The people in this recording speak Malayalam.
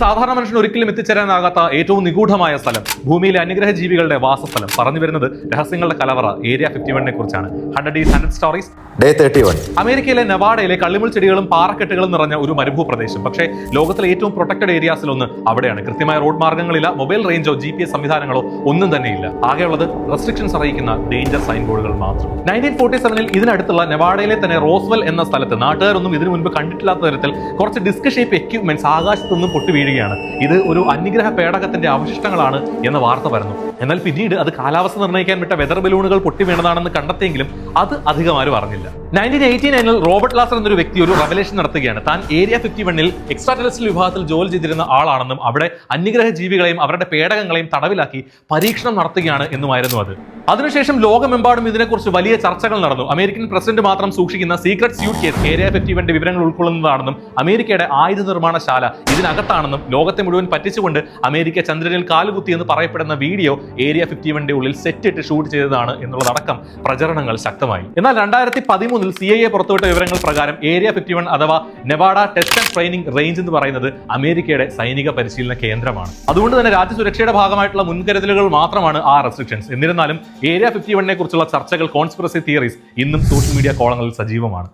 സാധാരണ മനുഷ്യന് ഒരിക്കലും എത്തിച്ചേരാനാകാത്ത ഏറ്റവും നിഗൂഢമായ സ്ഥലം, ഭൂമിയിലെ അനുഗ്രഹ ജീവികളുടെ വാസസ്ഥലം. പറഞ്ഞു വരുന്നത് രഹസ്യങ്ങളുടെ കലവറ ഏരിയ 51 കുറിച്ചാണ്. 100 സ്റ്റോറീസ് ഡേ 31. അമേരിക്കയിലെ നെവാഡയിലെ കള്ളിമുൾ ചെടികളും പാറക്കെട്ടുകളും നിറഞ്ഞ ഒരു മരുഭൂ പ്രദേശം. പക്ഷേ ലോകത്തിലെ ഏറ്റവും പ്രൊട്ടക്റ്റഡ് ഏരിയാസിലൊന്ന് അവിടെയാണ്. കൃത്യമായ റോഡ് മാർഗ്ഗങ്ങളില്ല, മൊബൈൽ റേഞ്ചോ GPS സംവിധാനങ്ങളോ ഒന്നും തന്നെയില്ല. ആകെയുള്ളത് റെസ്ട്രിക്ഷൻസ് അറിയിക്കുന്ന ഡേഞ്ചർ സൈൻ ബോർഡുകൾ മാത്രം. 1947 ഇതിനടുത്തുള്ള നെവാഡയിലെ തന്നെ റോസ്വെൽ എന്ന സ്ഥലത്ത് നാട്ടുകാരൊന്നും ഇതിനു മുൻപ് കണ്ടിട്ടില്ലാത്ത തരത്തിൽ കുറച്ച് ഡിസ്ക് ഷേപ്പ് എക്യുപ്മെന്റ്സ് ആകാശത്തുനിന്നും പൊട്ടി വീഴുകയാണ്. ഇത് ഒരു അന്യഗ്രഹ പേടകത്തിന്റെ അവശിഷ്ടങ്ങളാണ് എന്ന വാർത്ത വരുന്നു. എന്നാൽ പിന്നീട് അത് കാലാവസ്ഥ നിർണ്ണയിക്കാൻ വിട്ട വെതർ ബലൂണുകൾ പൊട്ടി വീണതാണെന്ന് കണ്ടെത്തിയെങ്കിലും അത് അധികം ആരും അറിഞ്ഞില്ല. 1989 റോബർട്ട് ലാസർ എന്നൊരു വ്യക്തി ഒരു റെവലേഷൻ നടത്തുകയാണ്. താൻ ഏരിയ 51 എക്സ്ട്രാ ടെറസ്ട്രിയൽ വിഭാഗത്തിൽ ജോലി ചെയ്തിരുന്ന ആളാണെന്നും അവിടെ അന്യഗ്രഹ ജീവികളെയും അവരുടെ പേടകങ്ങളെയും തടവിലാക്കി പരീക്ഷണം നടത്തുകയാണ് എന്നുമായിരുന്നു അത്. അതിനുശേഷം ലോകമെമ്പാടും ഇതിനെക്കുറിച്ച് വലിയ ചർച്ചകൾ നടന്നു. അമേരിക്കൻ പ്രസിഡന്റ് മാത്രം സൂക്ഷിക്കുന്ന സീക്രട്ട് സ്യൂട്ട് കേസ് ഏരിയ 51 വിവരങ്ങൾ ഉൾക്കൊള്ളുന്നതാണെന്നും അമേരിക്കയുടെ ആയുധ നിർമ്മാണശാല ഇതിനകത്താണെന്നും ലോകത്തെ മുഴുവൻ പറ്റിച്ചുകൊണ്ട് അമേരിക്ക ചന്ദ്രനിൽ കാലുകുത്തി എന്ന് പറയപ്പെടുന്ന വീഡിയോ ഏരിയ 51 ഉള്ളിൽ സെറ്റ് ഇട്ട് ഷൂട്ട് ചെയ്തതാണ് എന്നുള്ളതടക്കം പ്രചരണങ്ങൾ ശക്തമായി. എന്നാൽ 2013 CIA പുറത്തുവിട്ട വിവരങ്ങൾ പ്രകാരം ഏരിയ 51 അഥവാ Nevada test and training range എന്ന് പറയുന്നത് അമേരിക്കയുടെ സൈനിക പരിശീലന കേന്ദ്രമാണ്. അതുകൊണ്ട് തന്നെ രാജ്യസുരക്ഷയുടെ ഭാഗമായിട്ടുള്ള മുൻകരുതലുകൾ മാത്രമാണ് ആ റെസ്ട്രിക്ഷൻസ്. എന്നിരുന്നാലും ഏരിയ 51 കുറിച്ചുള്ള ചർച്ചകൾ, കോൺസ്പിറസി തിയറീസ് ഇന്നും സോഷ്യൽ മീഡിയ കോളങ്ങളിൽ സജീവമാണ്.